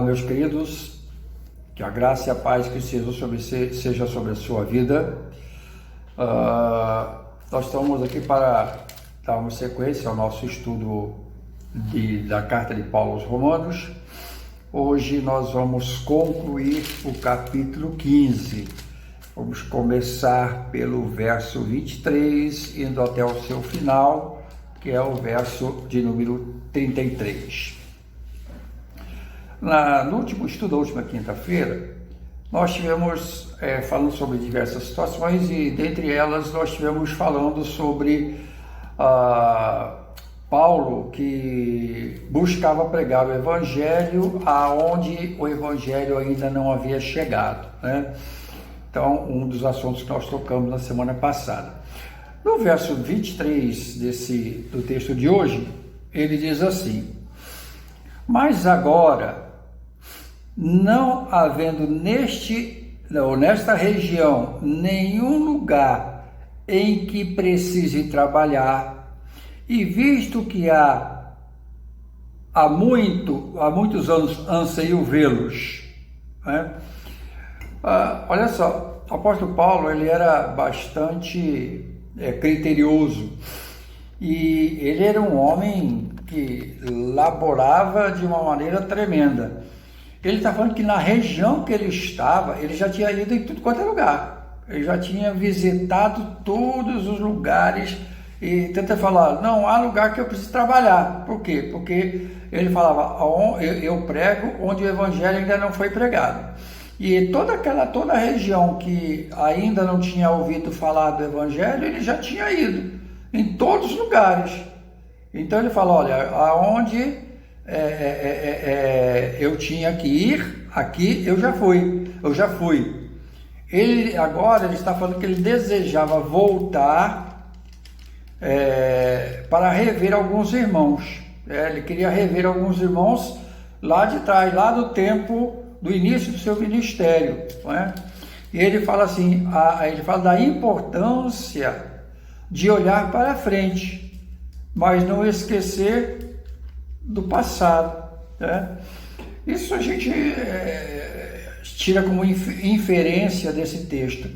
meus queridos, que a graça e a paz que seja sobre a sua vida. Nós estamos aqui para dar uma sequência ao nosso estudo da carta de Paulo aos Romanos. Hoje nós vamos concluir o capítulo 15. Vamos começar pelo verso 23, indo até o seu final, que é o verso de número 33. No último estudo, da última quinta-feira, nós tivemos falando sobre diversas situações e, dentre elas, nós tivemos falando sobre Paulo, que buscava pregar o Evangelho aonde o Evangelho ainda não havia chegado, né? Então, um dos assuntos que nós tocamos na semana passada. No verso 23 do texto de hoje, ele diz assim: mas agora, não havendo nesta região nenhum lugar em que precise trabalhar, e visto que há muitos anos anseio vê-los, né? Olha só, o apóstolo Paulo, ele era bastante criterioso, e ele era um homem que laborava de uma maneira tremenda. Ele está falando que na região que ele estava, ele já tinha ido em tudo quanto é lugar. Ele já tinha visitado todos os lugares e tenta falar, não há lugar que eu preciso trabalhar. Por quê? Porque ele falava, eu prego onde o evangelho ainda não foi pregado. E toda a região que ainda não tinha ouvido falar do evangelho, ele já tinha ido em todos os lugares. Então ele fala, olha, aonde eu tinha que ir, aqui eu já fui. Agora ele está falando que ele desejava voltar para rever alguns irmãos. Ele queria rever alguns irmãos lá de trás, lá do tempo do início do seu ministério, não é? E ele fala assim, ele fala da importância de olhar para frente, mas não esquecer do passado, né? Isso a gente tira como inferência desse texto.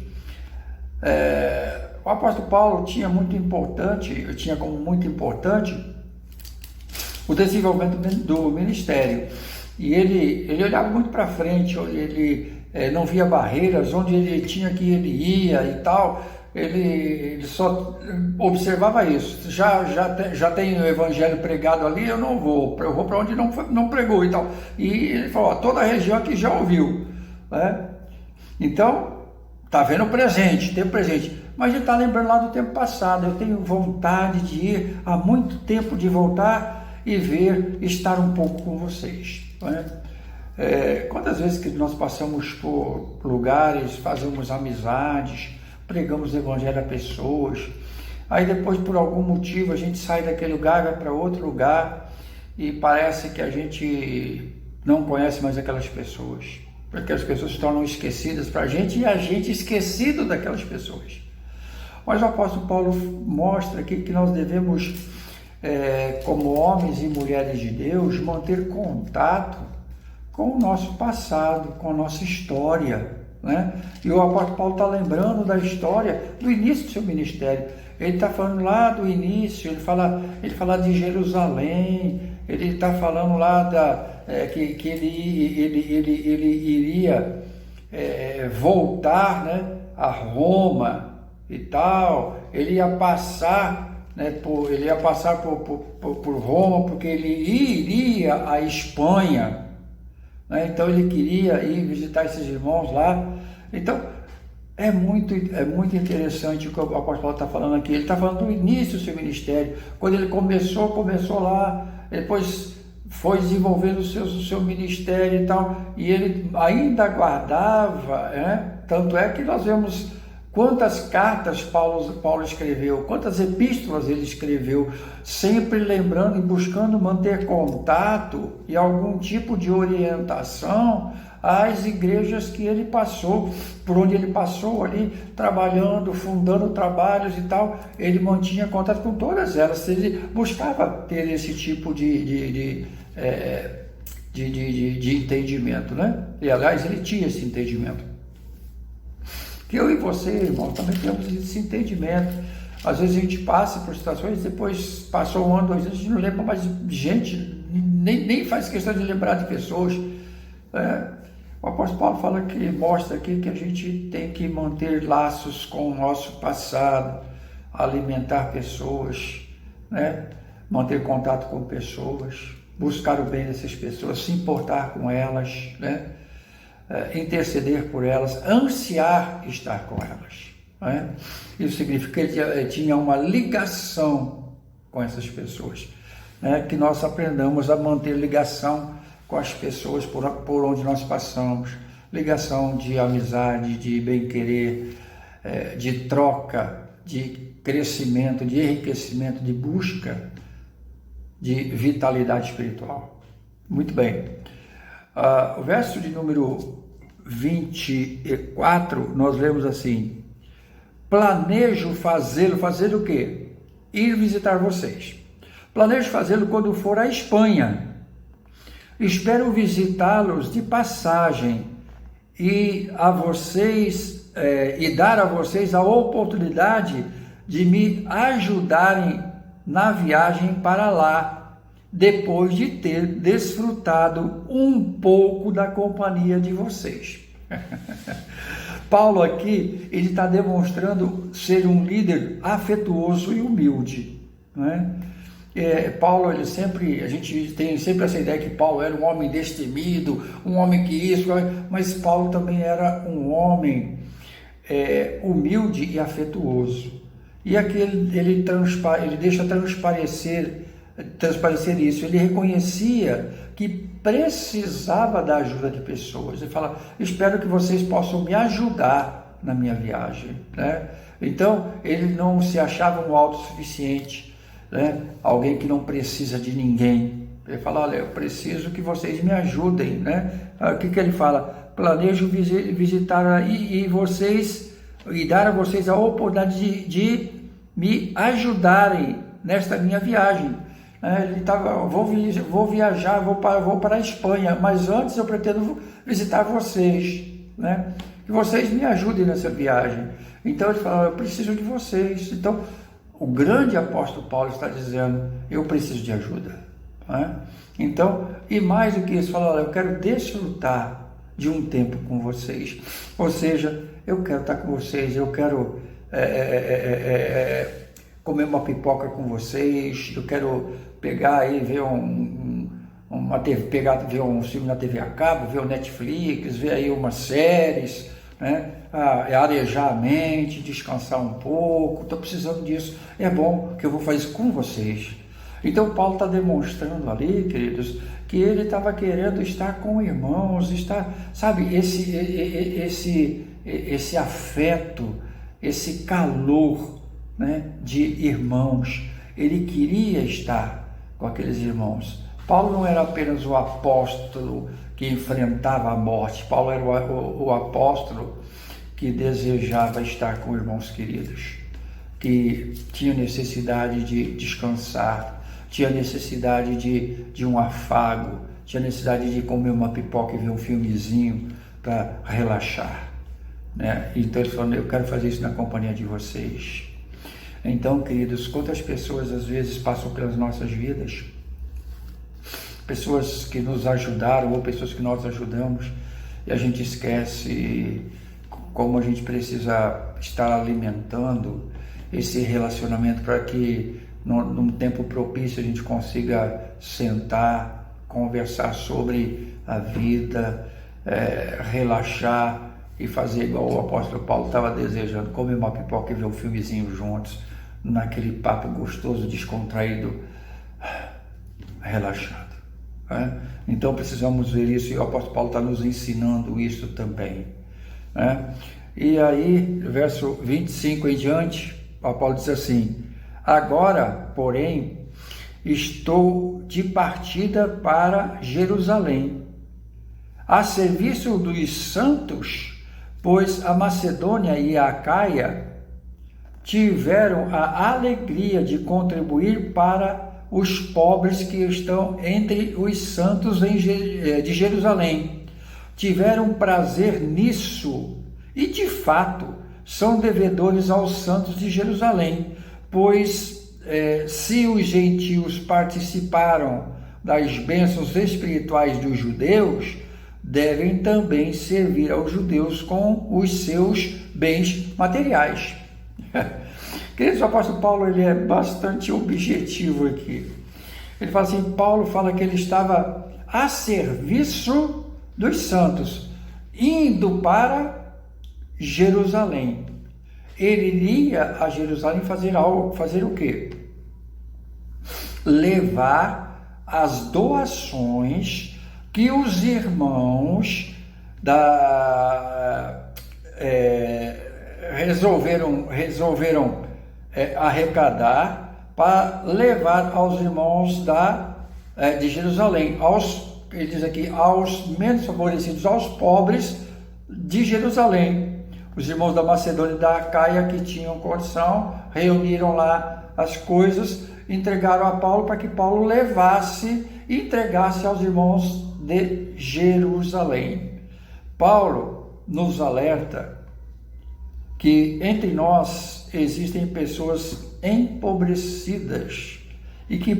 O apóstolo Paulo tinha como muito importante o desenvolvimento do ministério, e ele olhava muito para frente, ele não via barreiras, onde ele tinha que ir, ele ia e tal. Ele só observava isso. Já tem o evangelho pregado ali, eu vou para onde não pregou e tal. E ele falou, toda a região aqui já ouviu, né? Então, está vendo o presente, tem o presente, mas ele está lembrando lá do tempo passado. Eu tenho vontade de ir, há muito tempo de voltar e estar um pouco com vocês, né? Quantas vezes que nós passamos por lugares, fazemos amizades, pregamos o evangelho a pessoas, aí depois por algum motivo a gente sai daquele lugar, vai para outro lugar e parece que a gente não conhece mais aquelas pessoas, porque as pessoas se tornam esquecidas para a gente e a gente esquecido daquelas pessoas. Mas o apóstolo Paulo mostra aqui que nós devemos, como homens e mulheres de Deus, manter contato com o nosso passado, com a nossa história, né? E o apóstolo Paulo está lembrando da história do início do seu ministério. Ele está falando lá do início, ele fala de Jerusalém, ele está falando lá que ele iria voltar, né, a Roma e tal. Ele ia passar, né, por Roma, porque ele iria à Espanha. Então ele queria ir visitar esses irmãos lá. Então é muito interessante o que o apóstolo Paulo está falando aqui. Ele está falando do início do seu ministério, quando ele começou lá, depois foi desenvolvendo o seu ministério e tal, e ele ainda guardava, né? Tanto é que nós vemos quantas cartas Paulo escreveu, quantas epístolas ele escreveu, sempre lembrando e buscando manter contato e algum tipo de orientação às igrejas que ele passou, por onde ele passou ali, trabalhando, fundando trabalhos e tal. Ele mantinha contato com todas elas, ele buscava ter esse tipo de de entendimento, né? E aliás, ele tinha esse entendimento. Que eu e você, irmão, também temos esse entendimento. Às vezes a gente passa por situações, depois passou um ano, 2 anos, a gente não lembra mais de gente, nem faz questão de lembrar de pessoas. O apóstolo Paulo fala que mostra aqui que a gente tem que manter laços com o nosso passado, alimentar pessoas, né? Manter contato com pessoas, buscar o bem dessas pessoas, se importar com elas, né? Interceder por elas, ansiar estar com elas. Né? Isso significa que ele tinha uma ligação com essas pessoas, né? Que nós aprendamos a manter ligação com as pessoas por onde nós passamos, ligação de amizade, de bem-querer, de troca, de crescimento, de enriquecimento, de busca de vitalidade espiritual. Muito bem. O verso de número 24, nós lemos assim: planejo fazê-lo, fazer o quê? Ir visitar vocês. Planejo fazê-lo quando for à Espanha. Espero visitá-los de passagem e dar a vocês a oportunidade de me ajudarem na viagem para lá, depois de ter desfrutado um pouco da companhia de vocês. Paulo aqui, ele está demonstrando ser um líder afetuoso e humilde, né? Paulo, a gente tem sempre essa ideia que Paulo era um homem destemido, um homem que isso, mas Paulo também era um homem humilde e afetuoso. E aqui ele deixa transparecer isso. Ele reconhecia que precisava da ajuda de pessoas. Ele fala: espero que vocês possam me ajudar na minha viagem, né? Então, ele não se achava um autossuficiente, né? Alguém que não precisa de ninguém. Ele fala: olha, eu preciso que vocês me ajudem, né? O que ele fala? Planejo visitar e dar a vocês a oportunidade de me ajudarem nesta minha viagem. Ele estava: vou viajar, vou para a Espanha, mas antes eu pretendo visitar vocês, né? Que vocês me ajudem nessa viagem. Então ele fala: eu preciso de vocês. Então o grande apóstolo Paulo está dizendo: eu preciso de ajuda, né? Então, e mais do que isso, fala: olha, eu quero desfrutar de um tempo com vocês. Ou seja, eu quero estar com vocês, eu quero comer uma pipoca com vocês, eu quero pegar aí, ver ver um filme na TV a cabo, ver o Netflix, ver aí umas séries, né? Arejar a mente, descansar um pouco. Estou precisando disso. É bom que eu vou fazer isso com vocês. Então Paulo está demonstrando ali, queridos, que ele estava querendo estar com irmãos, sabe, esse afeto, esse calor, né, de irmãos. Ele queria estar com aqueles irmãos. Paulo não era apenas o apóstolo que enfrentava a morte. Paulo era o apóstolo que desejava estar com irmãos queridos, que tinha necessidade de descansar, tinha necessidade de um afago, tinha necessidade de comer uma pipoca e ver um filmezinho para relaxar, né? Então ele falou: eu quero fazer isso na companhia de vocês. Então, queridos, quantas pessoas às vezes passam pelas nossas vidas, pessoas que nos ajudaram ou pessoas que nós ajudamos, e a gente esquece como a gente precisa estar alimentando esse relacionamento para que num tempo propício a gente consiga sentar, conversar sobre a vida, relaxar e fazer igual o apóstolo Paulo estava desejando: comer uma pipoca e ver um filmezinho juntos, naquele papo gostoso, descontraído, relaxado, né? Então precisamos ver isso, e o apóstolo Paulo está nos ensinando isso também, né? E aí, verso 25 em diante, o apóstolo diz assim: agora, porém, estou de partida para Jerusalém, a serviço dos santos, pois a Macedônia e a Acaia tiveram a alegria de contribuir para os pobres que estão entre os santos de Jerusalém. Tiveram prazer nisso e, de fato, são devedores aos santos de Jerusalém, pois se os gentios participaram das bênçãos espirituais dos judeus, devem também servir aos judeus com os seus bens materiais. Queridos, o apóstolo Paulo ele é bastante objetivo aqui. Ele fala assim, Paulo fala que ele estava a serviço dos santos, indo para Jerusalém. Ele iria a Jerusalém fazer o quê? Levar as doações que os irmãos resolveram arrecadar para levar aos irmãos de Jerusalém, ele diz aqui, aos menos favorecidos, aos pobres de Jerusalém. Os irmãos da Macedônia e da Acaia que tinham condição, reuniram lá as coisas, entregaram a Paulo para que Paulo levasse e entregasse aos irmãos de Jerusalém. Paulo nos alerta que entre nós existem pessoas empobrecidas e que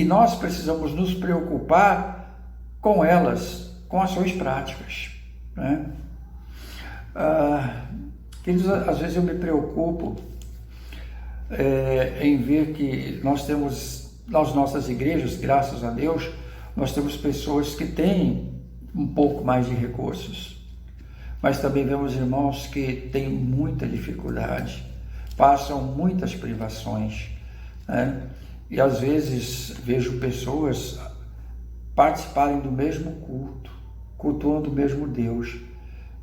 nós precisamos nos preocupar com elas, com ações práticas, né? Queridos, às vezes eu me preocupo em ver que nós temos nas nossas igrejas, graças a Deus, nós temos pessoas que têm um pouco mais de recursos, mas também vemos irmãos que têm muita dificuldade, passam muitas privações, né? E às vezes vejo pessoas participarem do mesmo culto, cultuando o mesmo Deus,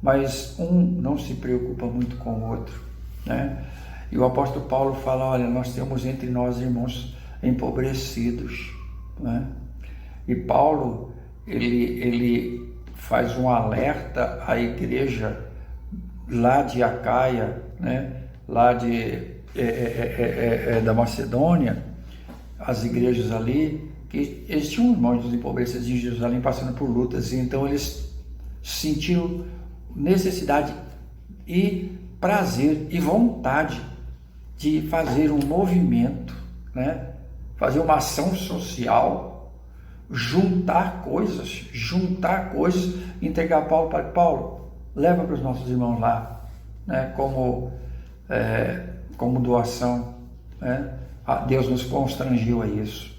mas um não se preocupa muito com o outro, né? E o apóstolo Paulo fala, olha, nós temos entre nós irmãos empobrecidos, né? E Paulo, ele faz um alerta à igreja lá de Acaia, né? Lá da Macedônia, as igrejas ali, que eles tinham irmãos empobrecidos em Jerusalém passando por lutas, e então eles sentiram necessidade e prazer e vontade de fazer um movimento, né? Fazer uma ação social, juntar coisas, entregar Paulo para Paulo, leva para os nossos irmãos lá, né? Como doação, né? Deus nos constrangiu a isso,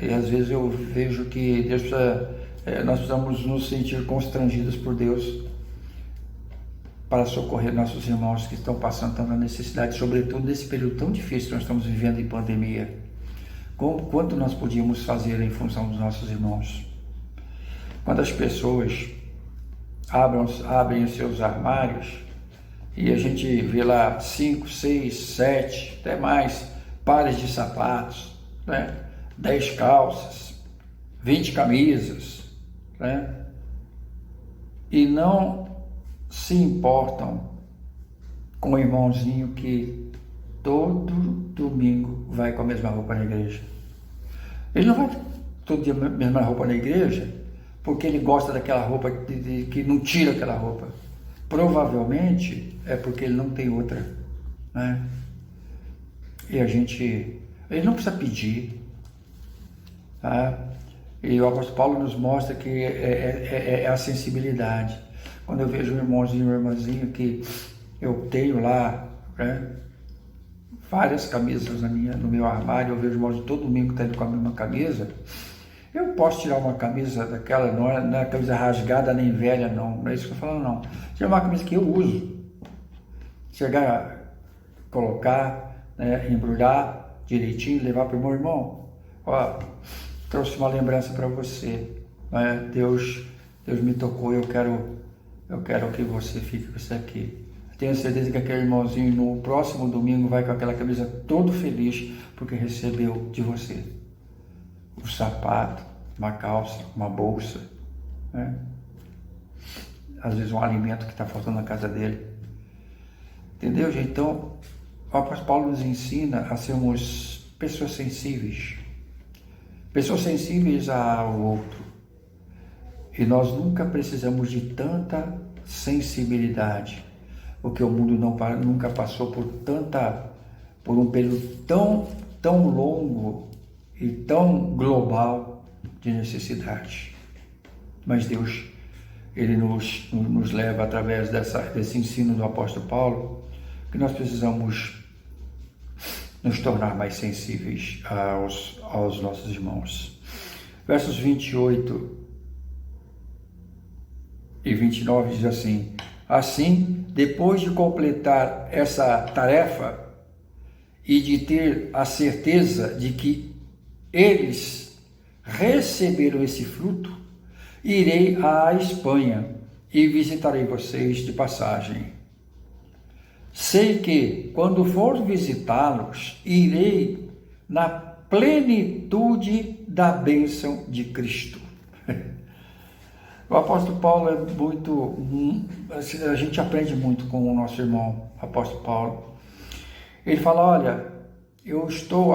e às vezes eu vejo que nós precisamos nos sentir constrangidos por Deus para socorrer nossos irmãos que estão passando tanta necessidade, sobretudo nesse período tão difícil que nós estamos vivendo em pandemia. Quanto nós podíamos fazer em função dos nossos irmãos? Quando as pessoas abrem os seus armários e a gente vê lá 5, 6, 7, até mais pares de sapatos, né? 10 calças, 20 camisas, né? E não se importam com o irmãozinho que todo domingo vai com a mesma roupa na igreja. Ele não vai todo dia com a mesma roupa na igreja porque ele gosta daquela roupa, que não tira aquela roupa. Provavelmente é porque ele não tem outra, né? E ele não precisa pedir, tá? E o apóstolo Paulo nos mostra que é a sensibilidade. Quando eu vejo um irmãozinho, uma irmãzinha que eu tenho lá, né, várias camisas no meu armário, eu vejo irmãos todo domingo tá indo com a mesma camisa, eu posso tirar uma camisa daquela, não é camisa rasgada nem velha, não é isso que eu falo, não. Tirar uma camisa que eu uso, chegar a colocar, né, embrulhar direitinho, levar para o meu irmão, ó, trouxe uma lembrança para você, né? Deus me tocou, eu quero que você fique com isso aqui. Tenho certeza que aquele irmãozinho no próximo domingo vai com aquela camisa todo feliz porque recebeu de você um sapato, uma calça, uma bolsa, né? Às vezes um alimento que está faltando na casa dele. Entendeu, gente? Então, o apóstolo Paulo nos ensina a sermos pessoas sensíveis ao outro. E nós nunca precisamos de tanta sensibilidade, porque o mundo nunca passou por um período tão longo e tão global de necessidade. Mas Deus, Ele nos leva através desse ensino do apóstolo Paulo, que nós precisamos nos tornar mais sensíveis aos nossos irmãos. Versos 28 e 29 diz assim: assim, depois de completar essa tarefa e de ter a certeza de que eles receberam esse fruto, irei à Espanha e visitarei vocês de passagem. Sei que, quando for visitá-los, irei na plenitude da bênção de Cristo. O apóstolo Paulo é a gente aprende muito com o nosso irmão, apóstolo Paulo. Ele fala: olha, eu estou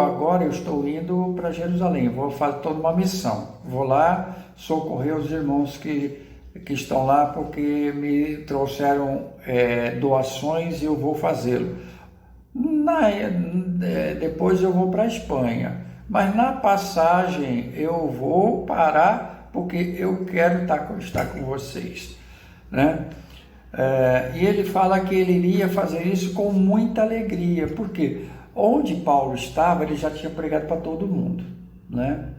indo para Jerusalém, vou fazer toda uma missão, vou lá socorrer os irmãos que estão lá porque me trouxeram doações e eu vou fazê-lo. Depois eu vou para a Espanha, mas na passagem eu vou parar porque eu quero estar com vocês, né? E ele fala que ele iria fazer isso com muita alegria, porque onde Paulo estava, ele já tinha pregado para todo mundo, né?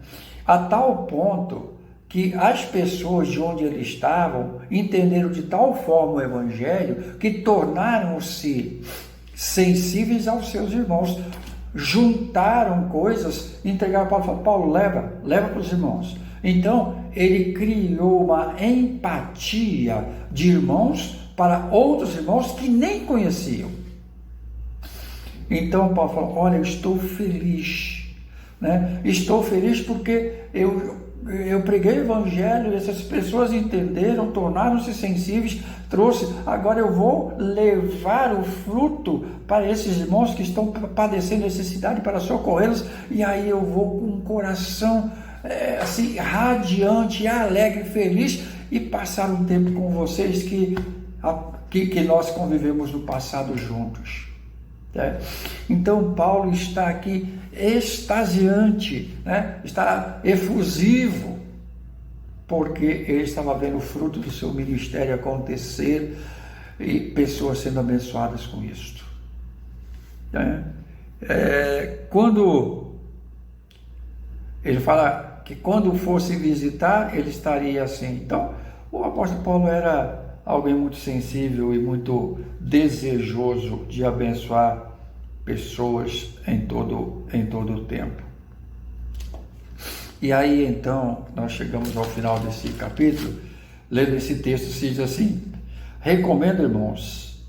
A tal ponto que as pessoas de onde eles estavam entenderam de tal forma o evangelho que tornaram-se sensíveis aos seus irmãos, juntaram coisas, entregaram para Paulo, falaram: Paulo, leva para os irmãos. Então ele criou uma empatia de irmãos para outros irmãos que nem conheciam. Então Paulo falou: olha, eu estou feliz, né? Estou feliz porque eu preguei o evangelho, essas pessoas entenderam, tornaram-se sensíveis, agora eu vou levar o fruto para esses irmãos que estão padecendo necessidade, para socorrê-los, e aí eu vou com um coração assim, radiante, alegre, feliz, e passar um tempo com vocês que nós convivemos no passado juntos. Então Paulo está aqui extasiante, né? Está efusivo, porque ele estava vendo o fruto do seu ministério acontecer e pessoas sendo abençoadas com isto, né? Quando ele fala que quando fosse visitar, ele estaria assim. Então o apóstolo Paulo era alguém muito sensível e muito desejoso de abençoar pessoas em todo o tempo. E aí então nós chegamos ao final desse capítulo, lendo esse texto, se diz assim: recomendo, irmãos,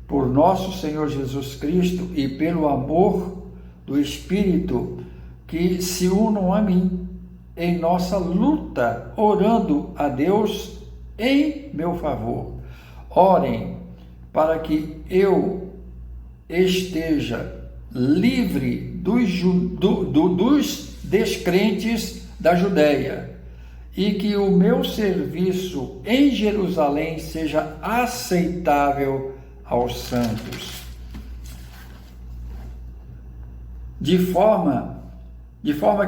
por nosso Senhor Jesus Cristo e pelo amor do Espírito, que se unam a mim em nossa luta, orando a Deus em meu favor. Orem para que eu esteja livre dos descrentes da Judéia, e que o meu serviço em Jerusalém seja aceitável aos santos, de forma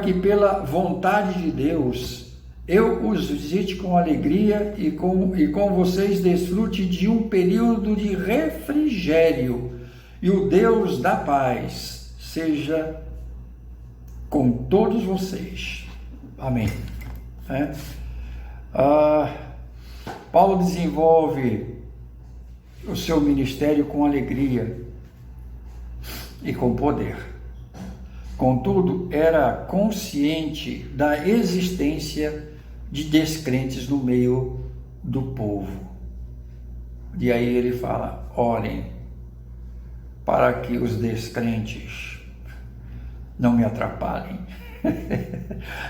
que pela vontade de Deus eu os visite com alegria e com vocês desfrute de um período de refrigério, e o Deus da paz seja com todos vocês. Amém. Paulo desenvolve o seu ministério com alegria e com poder. Contudo, era consciente da existência de descrentes no meio do povo. E aí ele fala: orem para que os descrentes não me atrapalhem.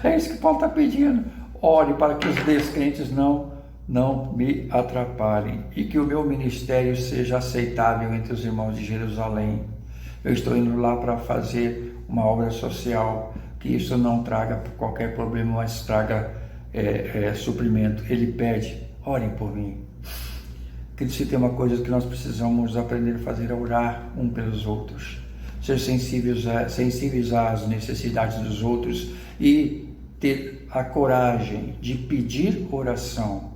É isso que Paulo está pedindo. Ore para que os descrentes não me atrapalhem, e que o meu ministério seja aceitável entre os irmãos de Jerusalém. Eu estou indo lá para fazer uma obra social, que isso não traga qualquer problema, mas traga suprimento. Ele pede, orem por mim. Que se tem uma coisa que nós precisamos aprender a fazer, é orar um pelos outros, ser sensíveis às necessidades dos outros e ter a coragem de pedir oração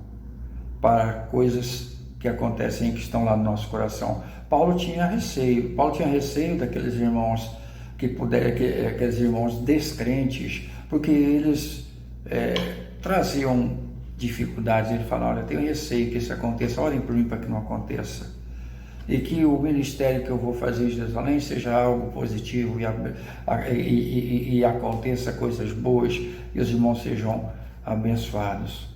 para coisas que acontecem, que estão lá no nosso coração. Paulo tinha receio daqueles irmãos aqueles irmãos descrentes, porque eles traziam dificuldades. Ele fala, olha, tenho receio que isso aconteça, orem por mim para que não aconteça, e que o ministério que eu vou fazer em Jerusalém seja algo positivo e aconteça coisas boas e os irmãos sejam abençoados.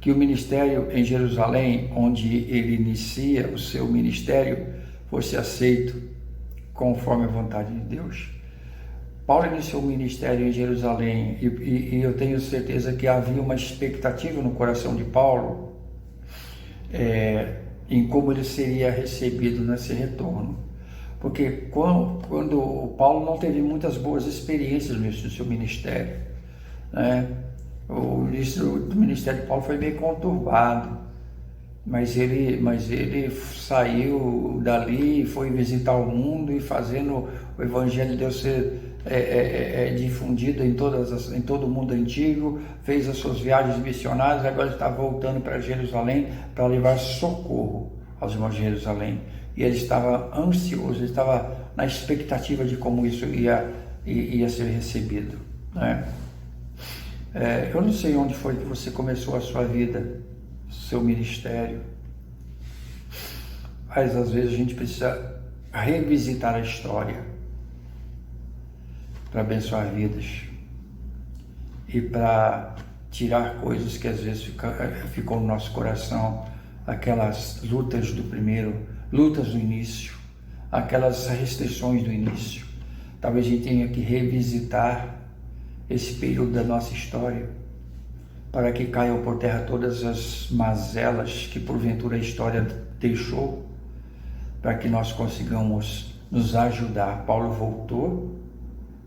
Que o ministério em Jerusalém, onde ele inicia o seu ministério, fosse aceito conforme a vontade de Deus. Paulo iniciou o ministério em Jerusalém e eu tenho certeza que havia uma expectativa no coração de Paulo em como ele seria recebido nesse retorno. Porque quando o Paulo não teve muitas boas experiências no seu ministério, né? O início do ministério de Paulo foi meio conturbado, mas ele saiu dali e foi visitar o mundo e fazendo o evangelho de Deus ser difundido em todo o mundo antigo, fez as suas viagens missionárias. Agora ele está voltando para Jerusalém para levar socorro aos irmãos de Jerusalém, e ele estava ansioso, ele estava na expectativa de como isso ia ser recebido, né? Eu não sei onde foi que você começou a sua vida, seu ministério, mas às vezes a gente precisa revisitar a história para abençoar vidas e para tirar coisas que às vezes ficou no nosso coração, aquelas lutas lutas do início, aquelas restrições do início. Talvez a gente tenha que revisitar esse período da nossa história, para que caiam por terra todas as mazelas que porventura a história deixou, para que nós consigamos nos ajudar. Paulo voltou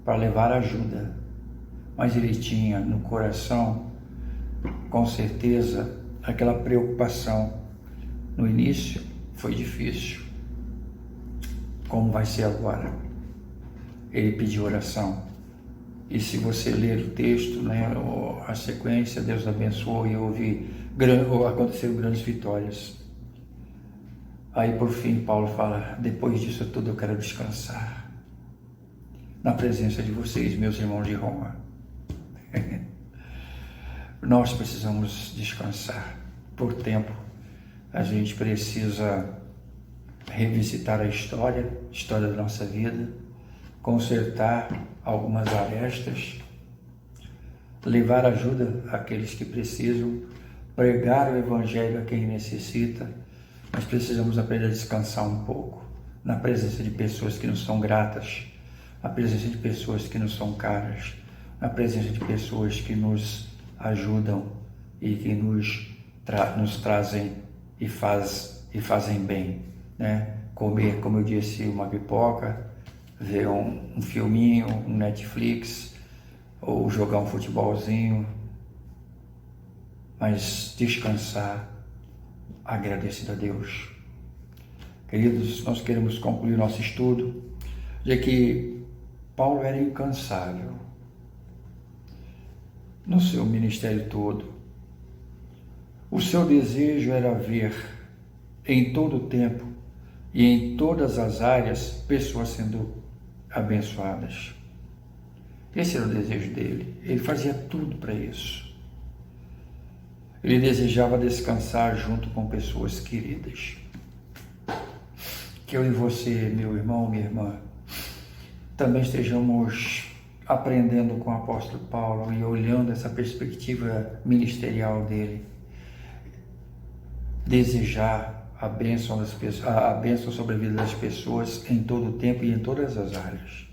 para levar ajuda, mas ele tinha no coração, com certeza, aquela preocupação. No início foi difícil, como vai ser agora? Ele pediu oração. E se você ler o texto, né, a sequência, Deus abençoou e aconteceram grandes vitórias. Aí por fim Paulo fala, depois disso tudo eu quero descansar na presença de vocês, meus irmãos de Roma. Nós precisamos descansar. Por tempo, a gente precisa revisitar a história da nossa vida, consertar algumas arestas, levar ajuda àqueles que precisam, pregar o evangelho a quem necessita, mas precisamos aprender a descansar um pouco na presença de pessoas que nos são gratas, na presença de pessoas que nos são caras, na presença de pessoas que nos ajudam e que nos trazem e fazem bem, né? Comer, como eu disse, uma pipoca, ver um filminho, um Netflix, ou jogar um futebolzinho, mas descansar, agradecido a Deus. Queridos, nós queremos concluir nosso estudo de que Paulo era incansável no seu ministério todo. O seu desejo era ver em todo o tempo e em todas as áreas pessoas sendo abençoadas. Esse era o desejo dele. Ele fazia tudo para isso. Ele desejava descansar junto com pessoas queridas. Que eu e você, meu irmão, minha irmã, também estejamos aprendendo com o apóstolo Paulo e olhando essa perspectiva ministerial dele. Desejar a bênção sobre a vida das pessoas em todo o tempo e em todas as áreas.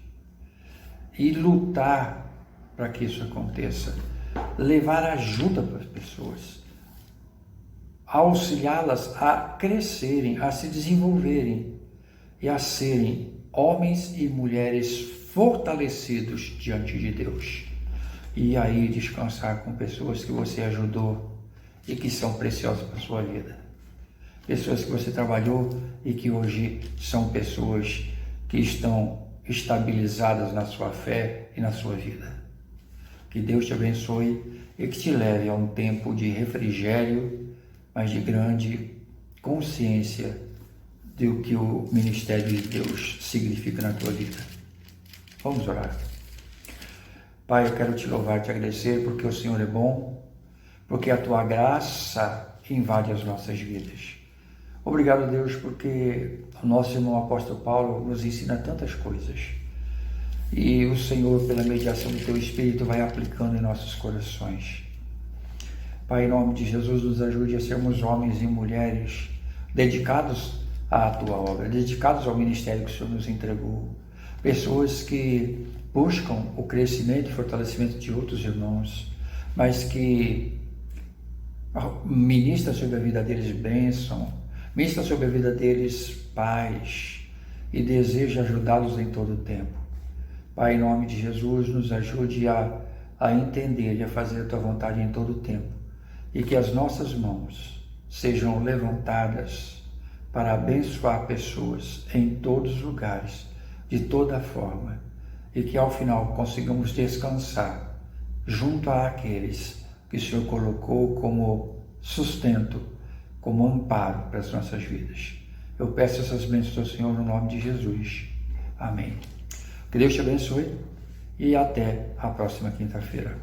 E lutar para que isso aconteça. Levar ajuda para as pessoas. Auxiliá-las a crescerem, a se desenvolverem e a serem homens e mulheres fortalecidos diante de Deus. E aí descansar com pessoas que você ajudou e que são preciosas para a sua vida. Pessoas que você trabalhou e que hoje são pessoas que estão estabilizadas na sua fé e na sua vida. Que Deus te abençoe e que te leve a um tempo de refrigério, mas de grande consciência do que o ministério de Deus significa na tua vida. Vamos orar. Pai, eu quero te louvar e te agradecer porque o Senhor é bom, porque a tua graça invade as nossas vidas. Obrigado, Deus, porque o nosso irmão apóstolo Paulo nos ensina tantas coisas. E o Senhor, pela mediação do teu Espírito, vai aplicando em nossos corações. Pai, em nome de Jesus, nos ajude a sermos homens e mulheres dedicados à tua obra, dedicados ao ministério que o Senhor nos entregou. Pessoas que buscam o crescimento e fortalecimento de outros irmãos, mas que ministram sobre a vida deles bênção, ministram sobre a vida deles paz e deseja ajudá-los em todo o tempo. Pai, em nome de Jesus, nos ajude a entender e a fazer a tua vontade em todo o tempo, e que as nossas mãos sejam levantadas para abençoar pessoas em todos os lugares, de toda forma, e que ao final consigamos descansar junto àqueles que o Senhor colocou como sustento, como amparo para as nossas vidas. Eu peço essas bênçãos ao Senhor no nome de Jesus. Amém. Que Deus te abençoe e até a próxima quinta-feira.